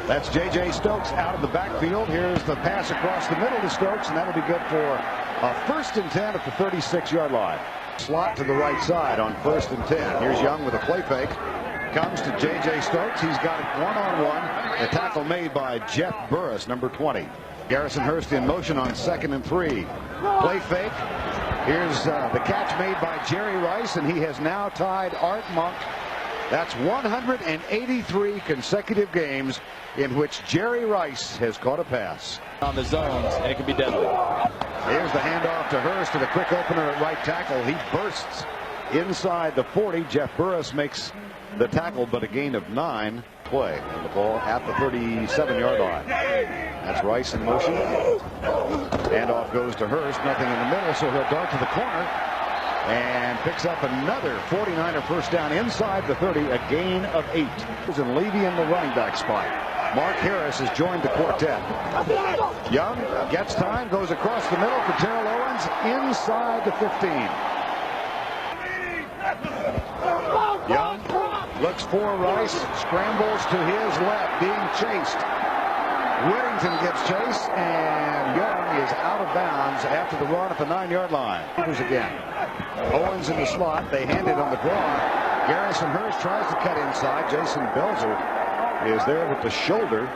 That's J.J. Stokes out of the backfield. Here's the pass across the middle to Stokes, and that'll be good for a 1st and 10 at the 36-yard line. Slot to the right side on 1st and 10. Here's Young with a play fake. Comes to J.J. Stokes. He's got it one-on-one. A tackle made by Jeff Burris, number 20. Garrison Hurst in motion on 2nd and 3. Play fake. Here's the catch made by Jerry Rice, and he has now tied Art Monk. That's 183 consecutive games in which Jerry Rice has caught a pass. On the zones, and it can be deadly. Here's the handoff to Hurst and a quick opener at right tackle. He bursts inside the 40. Jeff Burris makes the tackle, but a gain of 9. Play, and the ball at the 37-yard line. That's Rice in motion. Handoff goes to Hurst. Nothing in the middle, so he'll dart to the corner and picks up another 49er first down inside the 30, a gain of 8. And Levy in the running back spot. Mark Harris has joined the quartet. Young gets time, goes across the middle for Terrell Owens inside the 15. Young looks for Rice, scrambles to his left, being chased. Whittington gets chased, and Young is out of bounds after the run at the 9-yard line. Here's again. Owens in the slot. They hand it on the draw. Garrison Hurst tries to cut inside. Jason Belzer is there with the shoulder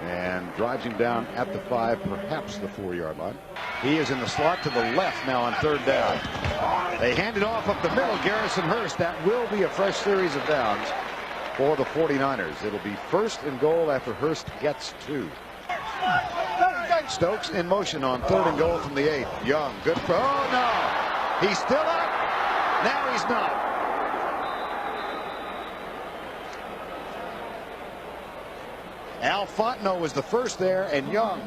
and drives him down at the 5, perhaps the 4-yard line. He is in the slot to the left now on 3rd down. They hand it off up the middle. Garrison Hurst. That will be a fresh series of downs for the 49ers. It'll be 1st and goal after Hurst gets 2. Stokes in motion on 3rd and goal from the 8. Young, good throw. Oh, no. He's still up. Now he's not. Al Fontenot was the first there, and Young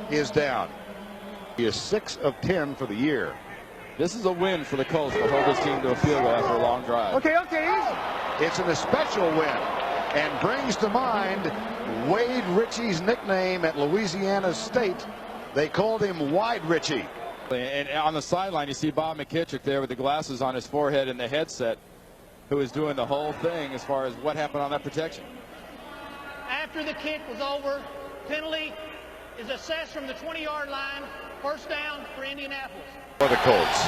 is down. He is 6 of 10 for the year. This is a win for the Colts to hold this team to a field goal after a long drive. Okay, easy. It's an especial win and brings to mind Wade Ritchie's nickname at Louisiana State. They called him Wide Ritchie. And on the sideline, you see Bob McKittrick there with the glasses on his forehead and the headset, who is doing the whole thing as far as what happened on that protection. After the kick was over, penalty is assessed from the 20-yard line. 1st down for Indianapolis. For the Colts.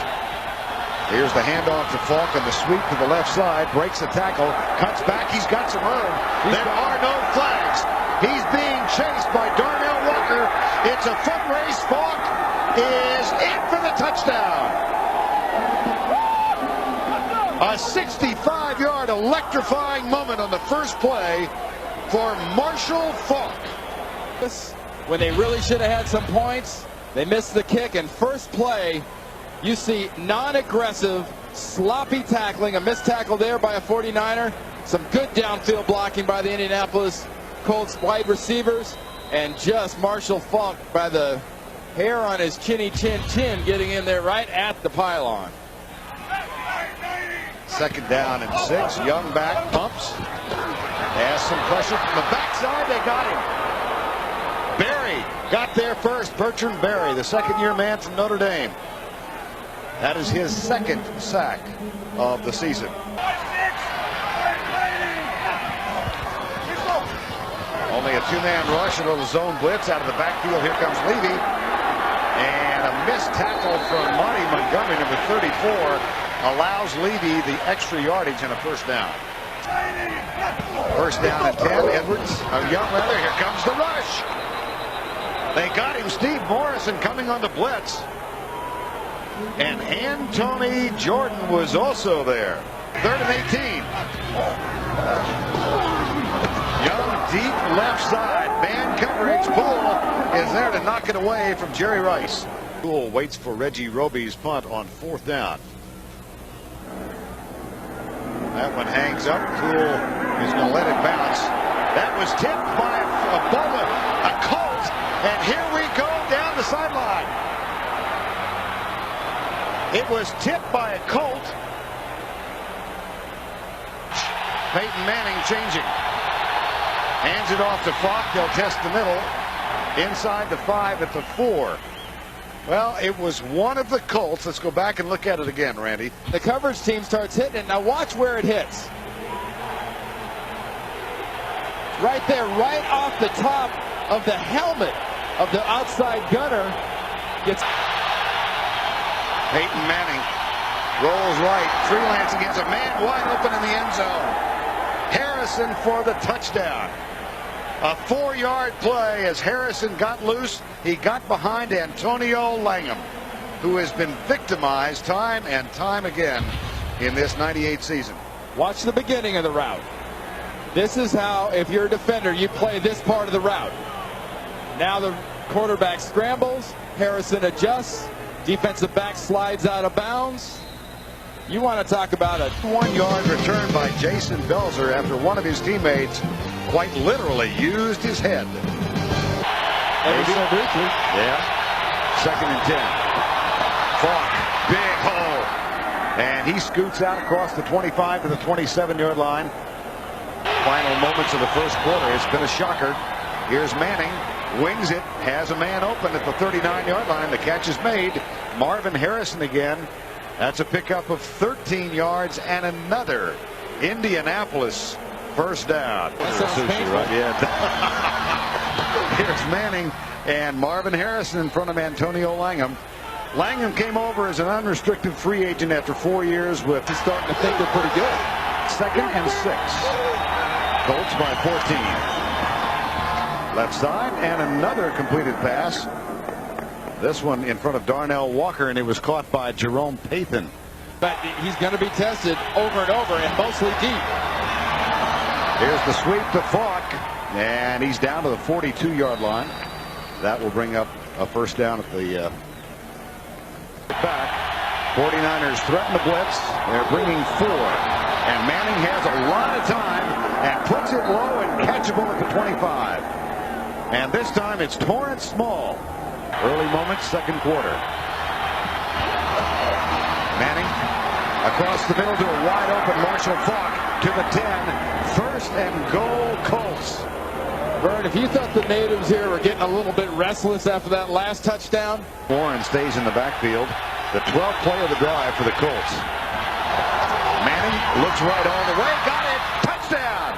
Here's the handoff to Falk on the sweep to the left side. Breaks the tackle. Cuts back. He's got some room. There are no flags. He's being chased by Darnell Walker. It's a foot race. Falk is in for the touchdown. A 65-yard electrifying moment on the first play for Marshall Falk. When they really should have had some points, they missed the kick, and first play, you see non-aggressive, sloppy tackling, a missed tackle there by a 49er, some good downfield blocking by the Indianapolis Colts wide receivers, and just Marshall Falk by the hair on his chinny chin getting in there right at the pylon. 2nd down and 6. Young back, pumps. Has some pressure from the backside. They got him. Berry got there first. Bertrand Berry, the 2nd-year man from Notre Dame. That is his 2nd sack of the season. Only a 2-man rush, a little zone blitz out of the backfield. Here comes Levy. And a missed tackle from Monty Montgomery, number 34, allows Levy the extra yardage and a 1st down. 1st down and 10. Edwards, Young rather. Here comes the rush. They got him. Steve Morrison coming on the blitz. And Anthony Jordan was also there. 3rd and 18. Young deep left side. Man coverage. Poole is there to knock it away from Jerry Rice. Poole waits for Reggie Roby's punt on 4th down. That one hangs up. Poole is going to let it bounce. That was tipped by a Colt. And here we go down the sideline. It was tipped by a Colt. Peyton Manning changing. Hands it off to Falk. They'll test the middle. Inside the 5 at the 4. Well, it was one of the Colts. Let's go back and look at it again, Randy. The coverage team starts hitting it. Now watch where it hits. right there, right off the top of the helmet of the outside gunner. Gets Peyton Manning rolls right. Freelancing gets a man wide open in the end zone. Harrison for the touchdown. A 4-yard play as Harrison got loose. He got behind Antonio Langham, who has been victimized time and time again in this 98 season. Watch the beginning of the route. This is how, if you're a defender, you play this part of the route. Now the quarterback scrambles. Harrison adjusts. Defensive back slides out of bounds. You want to talk about a 1-yard return by Jason Belzer after one of his teammates quite literally used his head. Yeah. 2nd and 10. Falk, big hole. And he scoots out across the 25 to the 27-yard line. Final moments of the first quarter. It's been a shocker. Here's Manning. Wings it. Has a man open at the 39-yard line. The catch is made. Marvin Harrison again. That's a pickup of 13 yards and another Indianapolis first down. That sounds painful. Right? Yeah. Here's Manning and Marvin Harrison in front of Antonio Langham. Langham came over as an unrestricted free agent after 4 years with. He's starting to think they're pretty good. 2nd and 6. Colts by 14. Left side and another completed pass. This one in front of Darnell Walker, and it was caught by Jerome Pathan. But he's going to be tested over and over, and mostly deep. Here's the sweep to Falk, and he's down to the 42-yard line. That will bring up a first down at the back. 49ers threaten the blitz. They're bringing 4, and Manning has a lot of time and puts it low and catchable at the 25. And this time it's Torrance Small. Early moments, second quarter. Manning across the middle to a wide open Marshall Faulk to the 10. 1st and goal, Colts. Vern, if you thought the natives here were getting a little bit restless after that last touchdown. Warren stays in the backfield. The 12th play of the drive for the Colts. Manning looks right all the way. Got it. Touchdown.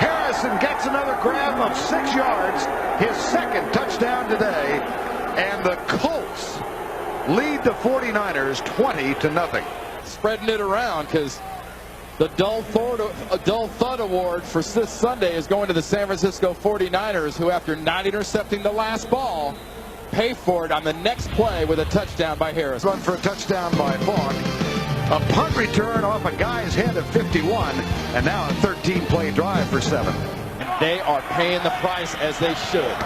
Harrison gets another grab of 6 yards. His 2nd touchdown today. And the Colts lead the 49ers 20-0. Spreading it around because the Dull Thud Award for this Sunday is going to the San Francisco 49ers, who, after not intercepting the last ball, pay for it on the next play with a touchdown by Harris. Run for a touchdown by Falk. A punt return off a guy's head of 51, and now a 13-play drive for 7. And they are paying the price, as they should.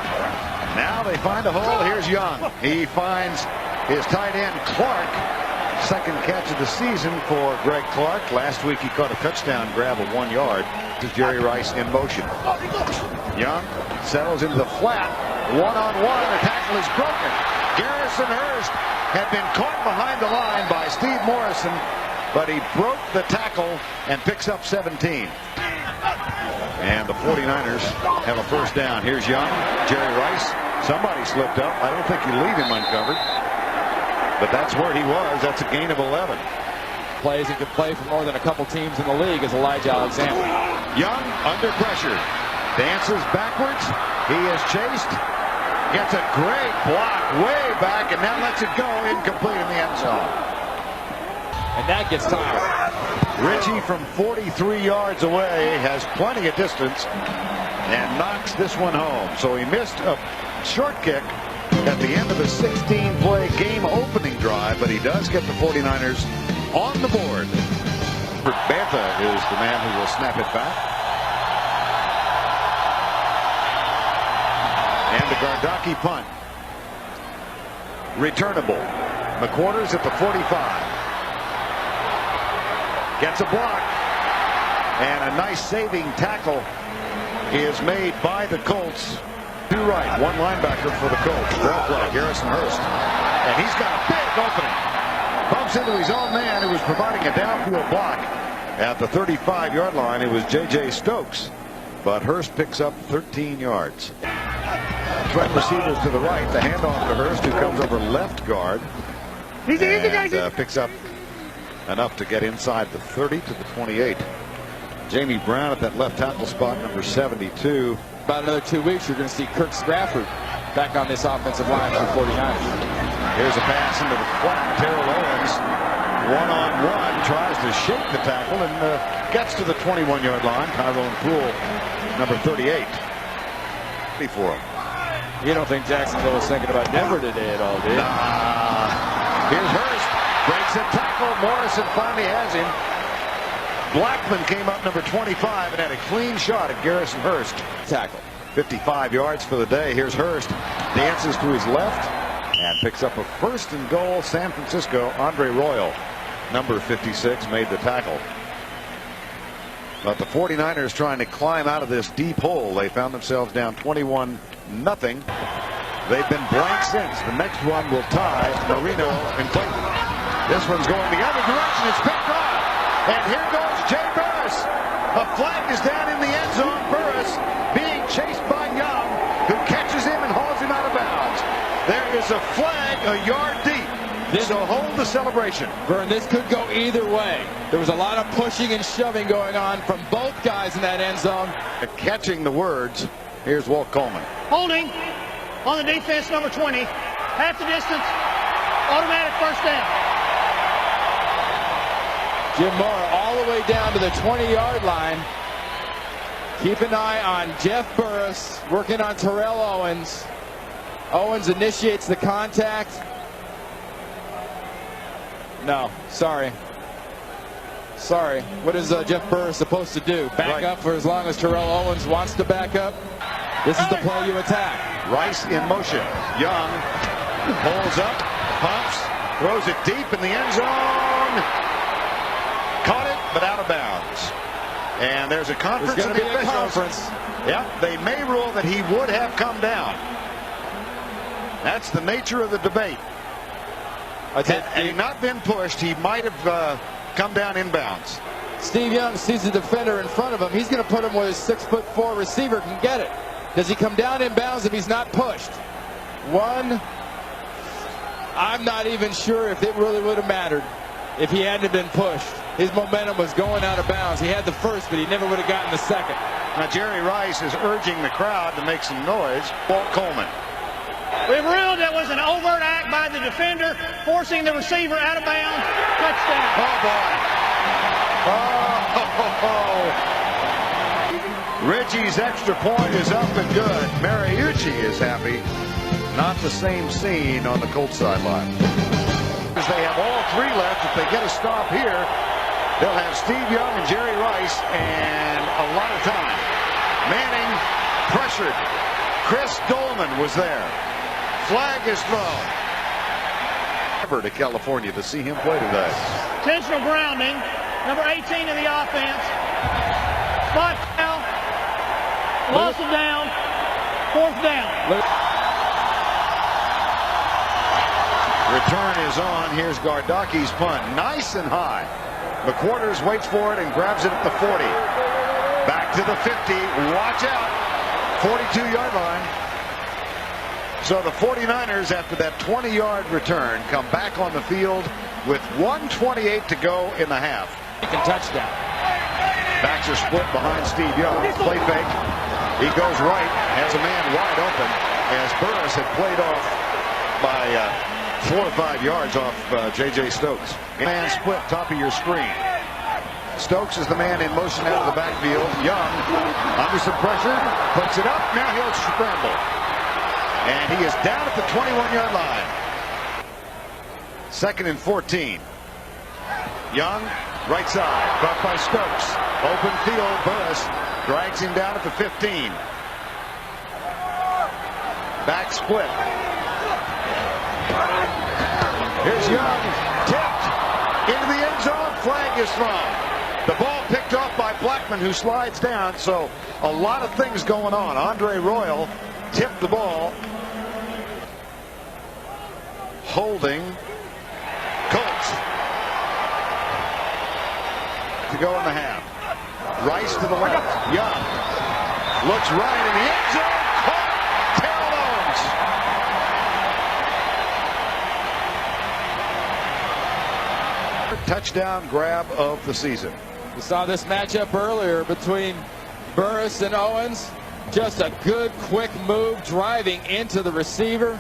Now they find a hole. Here's Young. He finds his tight end Clark. 2nd catch of the season for Greg Clark. Last week he caught a touchdown grab of 1 yard. This is Jerry Rice in motion. Young settles into the flat. One-on-one. The tackle is broken. Garrison Hurst had been caught behind the line by Steve Morrison, but he broke the tackle and picks up 17. And the 49ers have a first down. Here's Young. Jerry Rice. Somebody slipped up. I don't think you leave him uncovered. But that's where he was. That's a gain of 11. Plays and can play for more than a couple teams in the league is Elijah Alexander. Young under pressure. Dances backwards. He is chased. Gets a great block way back and now lets it go incomplete in the end zone. And that gets tired. Ritchie from 43 yards away has plenty of distance and knocks this one home. So he missed a short kick at the end of a 16-play game opening drive, but he does get the 49ers on the board. Bantha is the man who will snap it back. And the Gardocki punt. Returnable. McQuarters at the 45. Gets a block. And a nice saving tackle is made by the Colts. Two right, one linebacker for the Colts. Draw play, Garrison Hurst. And he's got a big opening. Bumps into his own man who was providing a downfield block. At the 35-yard line, it was J.J. Stokes. But Hurst picks up 13 yards. Threat receivers to the right. The handoff to Hurst, who comes over left guard. And picks up enough to get inside the 30 to the 28. Jamie Brown at that left tackle spot, number 72. About another 2 weeks, you're going to see Kirk Strafford back on this offensive line for the 49ers. Here's a pass into the flat. Terrell Owens, one-on-one, tries to shake the tackle and gets to the 21-yard line. Tyrone Poole, number 38. For him. You don't think Jacksonville was thinking about Denver today at all, do you? Here's Hurst. Breaks a tackle. Morrison finally has him. Blackman came up number 25 and had a clean shot at Garrison Hurst. Tackle. 55 yards for the day. Here's Hurst. Dances to his left and picks up a 1st and goal. San Francisco. Andre Royal, number 56, made the tackle. But the 49ers trying to climb out of this deep hole. They found themselves down 21-0. They've been blank since. The next one will tie Marino and Clayton. This one's going the other direction. It's picked off. And here goes Jay Burris. A flag is down in the end zone. Burris being chased by Young, who catches him and hauls him out of bounds. There is a flag a yard deep. So hold the celebration. Vern, this could go either way. There was a lot of pushing and shoving going on from both guys in that end zone. Catching the words, here's Walt Coleman. Holding on the defense, number 20. Half the distance, automatic first down. Jim Mora all the way down to the 20-yard line. Keep an eye on Jeff Burris working on Terrell Owens. Owens initiates the contact. No, sorry. What is Jeff Burris supposed to do? Back up for as long as Terrell Owens wants to back up? This is the play you attack. Rice in motion. Young pulls up, pumps, throws it deep in the end zone. Caught it, but out of bounds. And there's a conference in the officials. Yeah, they may rule that he would have come down. That's the nature of the debate. Had he not been pushed, he might have come down inbounds. Steve Young sees the defender in front of him. He's going to put him where his 6'4" receiver can get it. Does he come down inbounds if he's not pushed? I'm not even sure if it really would have mattered if he hadn't been pushed. His momentum was going out of bounds. He had the first, but he never would have gotten the second. Now Jerry Rice is urging the crowd to make some noise. Walt Coleman. We've ruled that was an overt act by the defender, forcing the receiver out of bounds. Touchdown. Oh, boy. Reggie's extra point is up and good. Mariucci is happy. Not the same scene on the Colts sideline. Because they have all 3 left. If they get a stop here, they'll have Steve Young and Jerry Rice and a lot of time. Manning pressured. Chris Dolman was there. Flag is thrown. Ever to California to see him play today. Intentional grounding, number 18 of the offense. Spot foul. Loss of down. 4th down. Return is on. Here's Gardaki's punt. Nice and high. McQuarters waits for it and grabs it at the 40. Back to the 50. Watch out. 42-yard line. So the 49ers, after that 20-yard return, come back on the field with 1:28 to go in the half. Touchdown. Backs are split behind Steve Young. Play fake. He goes right, has a man wide open, as Burris had played off by 4 or 5 yards off J.J. Stokes. Man split, top of your screen. Stokes is the man in motion out of the backfield. Young, under some pressure, puts it up. Now he'll scramble. And he is down at the 21-yard line. 2nd and 14. Young, right side, caught by Stokes. Open field, Burris drags him down at the 15. Back split. Here's Young, tipped into the end zone. Flag is thrown. The ball picked off by Blackman, who slides down. So a lot of things going on. Andre Royal tipped the ball. Holding. Colts to go in the half. Rice to the left. Young looks right in the end zone. Caught. Terrell Owens. Touchdown grab of the season. We saw this matchup earlier between Burris and Owens. Just a good, quick move driving into the receiver.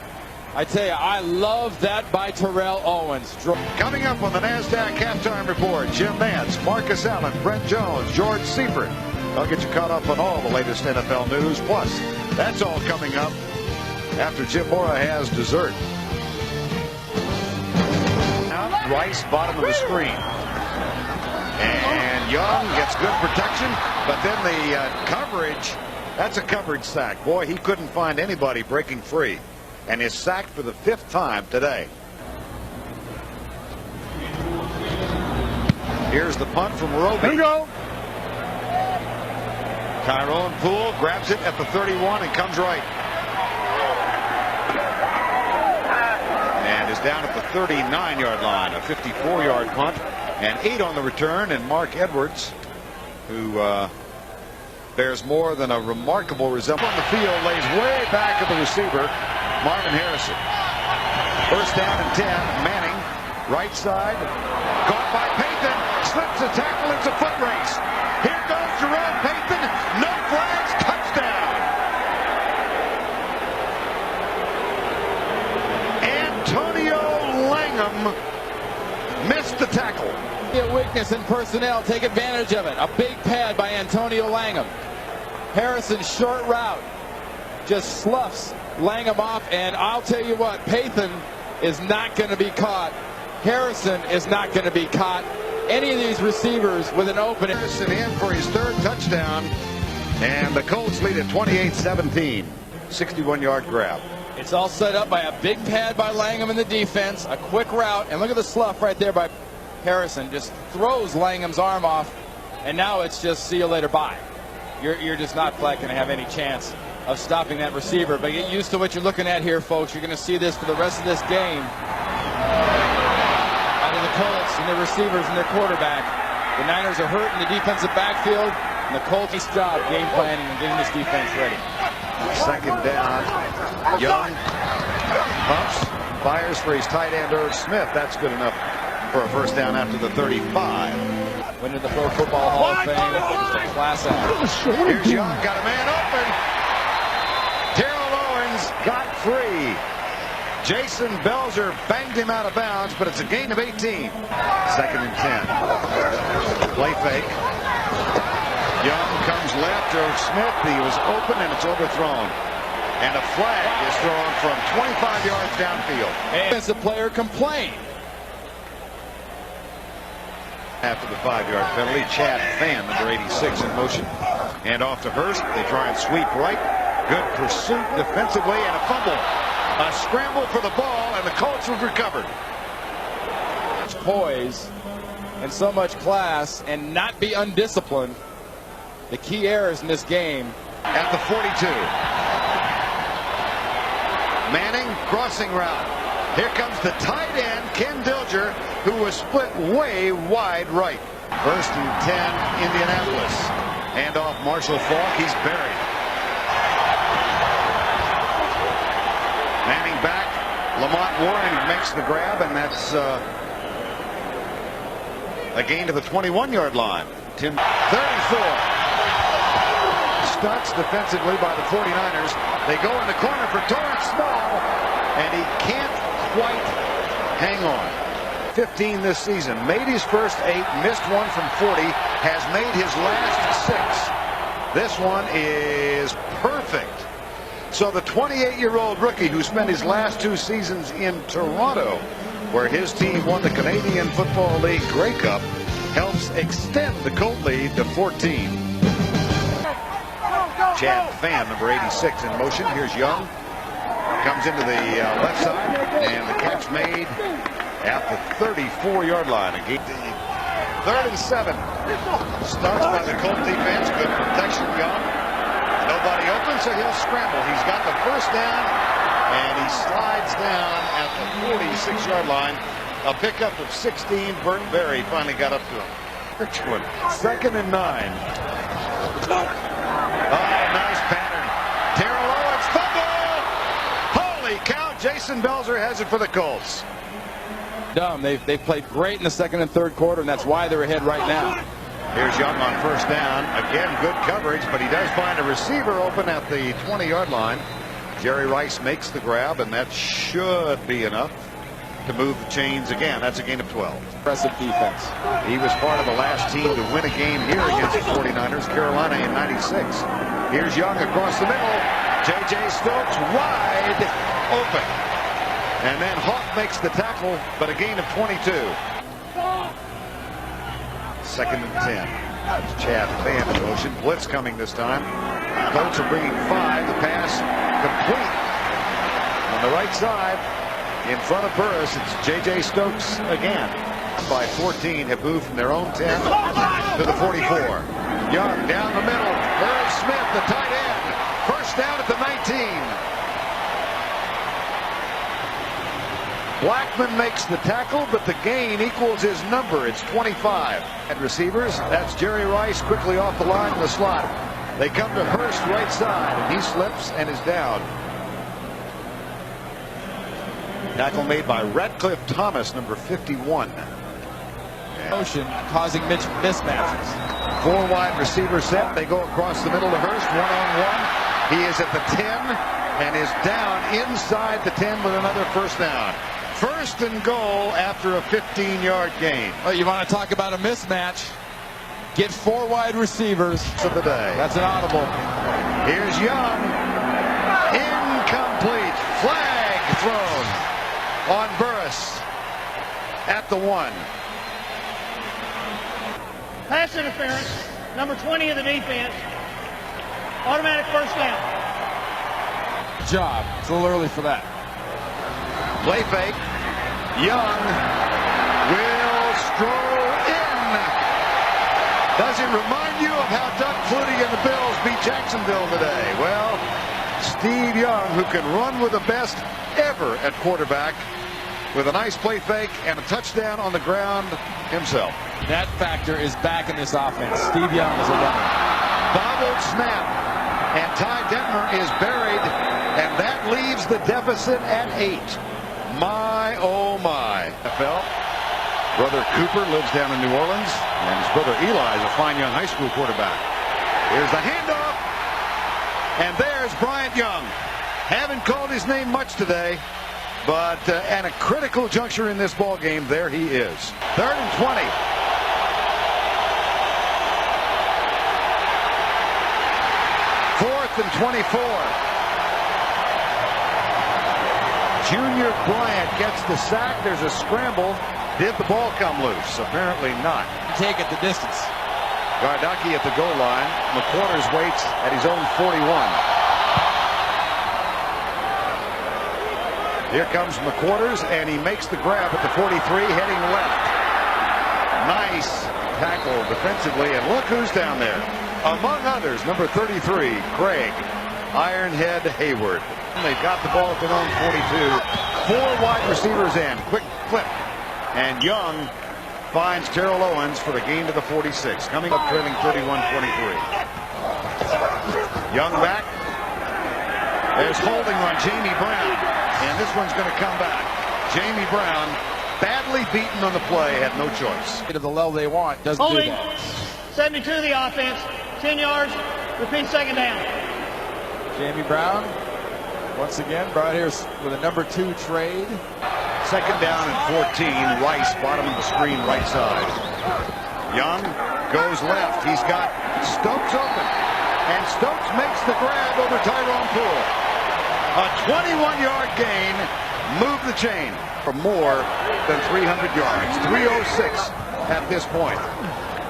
I tell you, I love that by Terrell Owens. Coming up on the NASDAQ halftime report, Jim Nance, Marcus Allen, Brent Jones, George Seifert. I'll get you caught up on all the latest NFL news. Plus, that's all coming up after Jim Mora has dessert. Now, Rice, bottom of the screen. And Young gets good protection, but then the coverage, that's a coverage sack. Boy, he couldn't find anybody breaking free. And is sacked for the 5th time today. Here's the punt from Roby. Here we go. Tyrone Poole grabs it at the 31 and comes right. And is down at the 39-yard line. A 54-yard punt and 8 on the return. And Mark Edwards, who bears more than a remarkable resemblance on the field, lays way back of the receiver, Marvin Harrison. First down and 10. Manning, right side, caught by Payton, slips the tackle. It's a foot race. Here goes Jerome Payton. No flags. Touchdown. Antonio Langham missed the tackle. A weakness in personnel. Take advantage of it. A big pad by Antonio Langham. Harrison's short route just sloughs Langham off, and I'll tell you what, Payton is not going to be caught. Harrison is not going to be caught. Any of these receivers with an opening. Harrison in for his 3rd touchdown, and the Colts lead at 28-17. 61-yard grab. It's all set up by a big pad by Langham in the defense, a quick route, and look at the slough right there by Harrison. Just throws Langham's arm off, and now it's just see you later, bye. You're just not going to have any chance of stopping that receiver. But get used to what you're looking at here, folks. You're going to see this for the rest of this game. Out of the Colts and their receivers and their quarterback. The Niners are hurt in the defensive backfield, and the Colts' job game planning and getting this defense ready. Second down. Young pumps, fires for his tight end Irv Smith. That's good enough for a first down after the 35. Went to the Pro Football Hall of Fame. Just a class act. Here's Young, got a man open. Terrell Owens got free. Jason Belzer banged him out of bounds, but it's a gain of 18. Second and 10. Play fake. Young comes left. Irv Smith, he was open, and it's overthrown. And a flag is thrown from 25 yards downfield. Defensive player complained. After the 5-yard penalty, Chad Fan, number 86, in motion. And off to Hurst. They try and sweep right. Good pursuit defensively and a fumble. A scramble for the ball, and the Colts have recovered. Poise and so much class and not be undisciplined. The key errors in this game. At the 42. Manning, crossing route. Here comes the tight end, Ken Dilger, who was split way wide right. First and 10, Indianapolis. Hand off Marshall Faulk. He's buried. Manning back. Lamont Warren makes the grab, and that's a gain to the 21-yard line. 34. Stunts defensively by the 49ers. They go in the corner for Torrance Small, and he can't quite hang on. 15 this season. Made his first 8, missed one from 40, has made his last 6. This one is perfect. So the 28-year-old rookie who spent his last 2 seasons in Toronto, where his team won the Canadian Football League Grey Cup, helps extend the Colt lead to 14. Chad Fan, number 86, in motion. Here's Young. Comes into the left side, and the catch made at the 34-yard line. Again, 3rd and 7. Starts by the Colt defense. Good protection, Young. Nobody open, so he'll scramble. He's got the first down, and he slides down at the 46-yard line. A pickup of 16. Burton Berry finally got up to him. Richland, 2nd and 9. Oh, nice pattern. Terrell Owens, fumble! Holy cow, Jason Belzer has it for the Colts. They've played great in the 2nd and 3rd quarter, and that's why they're ahead right now. Here's Young on first down. Again, good coverage, but he does find a receiver open at the 20-yard line. Jerry Rice makes the grab, and that should be enough to move the chains again. That's a gain of 12. Impressive defense. He was part of the last team to win a game here against the 49ers, Carolina in '96. Here's Young across the middle. J.J. Stokes wide open. And then Hawk makes the tackle, but a gain of 22. Second and 10. That's Chad Fan in motion. Blitz coming this time. Colts are bringing 5. The pass complete. On the right side, in front of Burris, it's J.J. Stokes again. By 14, have moved from their own 10 to the 44. Young down the middle. Irv Smith, the tight end. First down at the 19. Blackman makes the tackle, but the gain equals his number. It's 25. And receivers, that's Jerry Rice quickly off the line in the slot. They come to Hurst right side, and he slips and is down. Tackle made by Radcliffe Thomas, number 51. Motion causing mismatches. 4 wide receiver set. They go across the middle to Hurst, one-on-one. He is at the 10 and is down inside the 10 with another first down. First and goal after a 15-yard gain. Well, you want to talk about a mismatch? Get 4 wide receivers of the day. That's an audible. Here's Young. Incomplete. Flag thrown on Burris at the 1. Pass interference, number 20 of the defense. Automatic first down. Job. It's a little early for that. Play fake. Young will stroll in. Does it remind you of how Doug Flutie and the Bills beat Jacksonville today? Well, Steve Young, who can run with the best ever at quarterback, with a nice play fake and a touchdown on the ground himself. That factor is back in this offense. Steve Young is a runner. Bobbled snap, and Ty Detmer is buried, and that leaves the deficit at 8. My, oh my. NFL. Brother Cooper lives down in New Orleans, and his brother Eli is a fine young high school quarterback. Here's the handoff, and there's Bryant Young. Haven't called his name much today, but at a critical juncture in this ball game, there he is. 3rd and 20. Fourth and 24. Junior Bryant gets the sack. There's a scramble. Did the ball come loose? Apparently not. Take it the distance. Gardocki at the goal line. McQuarters waits at his own 41. Here comes McQuarters, and he makes the grab at the 43, heading left. Nice tackle defensively, and look who's down there. Among others, number 33, Craig Ironhead Hayward. They've got the ball at their own 42. 4 wide receivers in. Quick flip. And Young finds Terrell Owens for the gain to the 46. Coming up trailing 31-23. Young back. There's holding on Jamie Brown. And this one's going to come back. Jamie Brown, badly beaten on the play, had no choice. To the level they want, doesn't Holding. do that. 72 of the offense, 10 yards, repeat second down. Jamie Brown, once again, brought here with a number 2 trade. Second down and 14. Rice, bottom of the screen, right side. Young goes left. He's got Stokes open. And Stokes makes the grab over Tyrone Poole. A 21-yard gain. Move the chain for more than 300 yards. 306 at this point.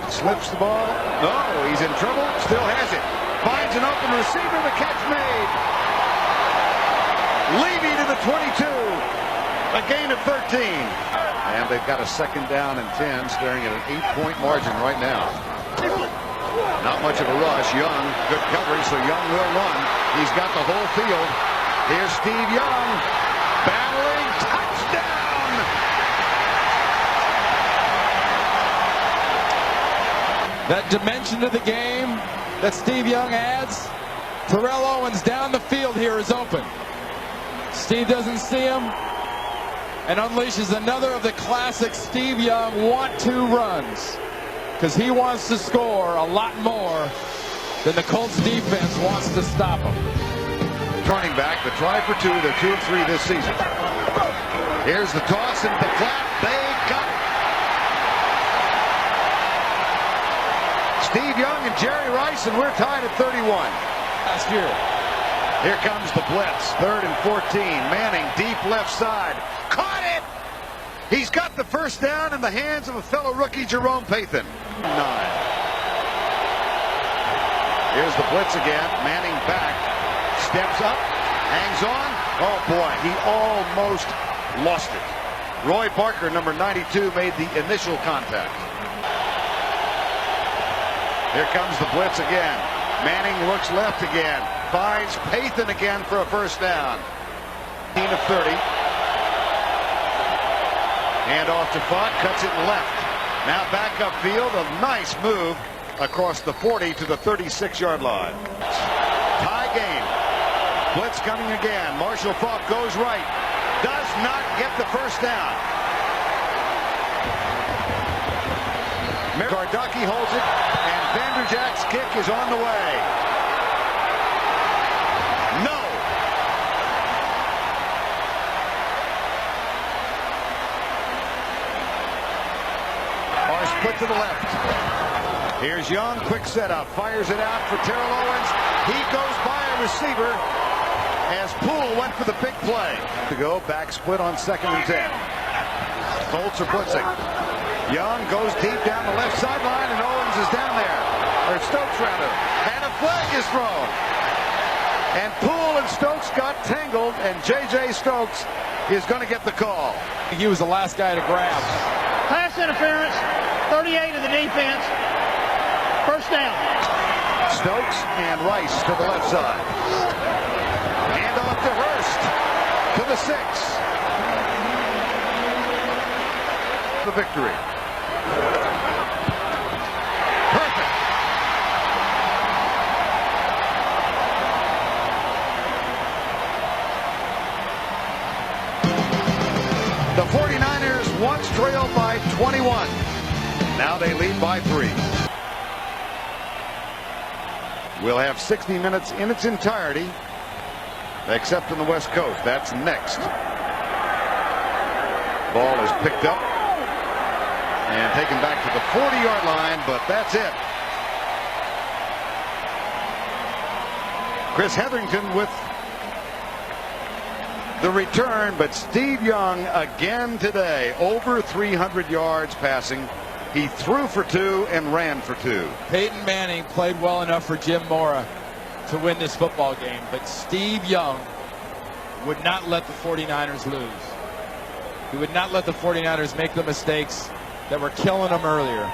Slips the ball. No, he's in trouble. Still has it. Finds an open receiver. The catch made. Levy to the 22. A gain of 13. And they've got a second down and 10, staring at an 8-point margin right now. Not much of a rush. Young, good coverage, so Young will run. He's got the whole field. Here's Steve Young. Battling. Touchdown! That dimension to the game that Steve Young adds. Terrell Owens down the field here is open. Steve doesn't see him and unleashes another of the classic Steve Young 1-2 runs. because he wants to score a lot more than the Colts defense wants to stop him. Turning back, the try for two. They're 2 of 3 this season. Here's the toss into the flat. They got it. Steve Young and Jerry Rice, and we're tied at 31. Last year. Here comes the blitz. 3rd and 14. Manning deep left side. Caught it! He's got the first down in the hands of a fellow rookie, Jerome Pathan. 9. Here's the blitz again. Manning back. Steps up. Hangs on. Oh boy, he almost lost it. Roy Parker, number 92, made the initial contact. Here comes the blitz again. Manning looks left again. Finds Pathan again for a first down. 15 of 30. Hand off to Fott, cuts it left. Now back upfield, a nice move across the 40 to the 36-yard line. Tie game. Blitz coming again. Marshall Faulk goes right. Does not get the first down. Gardocki holds it, and Vanderjagt's kick is on the way. No. Are split to the left. Here's Young, quick setup, fires it out for Terrell Owens. He goes by a receiver as Poole went for the big play. To go, back split on 2nd and 10. Colts are blitzing. Young goes deep down the left sideline, and Owens is down there. Or Stokes, rather. And a flag is thrown. And Poole and Stokes got tangled, and J.J. Stokes is going to get the call. He was the last guy to grab. Pass interference, 38 of the defense. First down. Stokes and Rice to the left side. Hand off to Hurst to the 6. The victory. Perfect. The 49ers once trailed by 21. Now they lead by 3. We'll have 60 minutes in its entirety, except on the West Coast. That's next. Ball is picked up and taken back to the 40-yard line, but that's it. Chris Hetherington with the return, but Steve Young again today, over 300 yards passing. He threw for 2 and ran for 2. Peyton Manning played well enough for Jim Mora to win this football game, but Steve Young would not let the 49ers lose. He would not let the 49ers make the mistakes that were killing them earlier.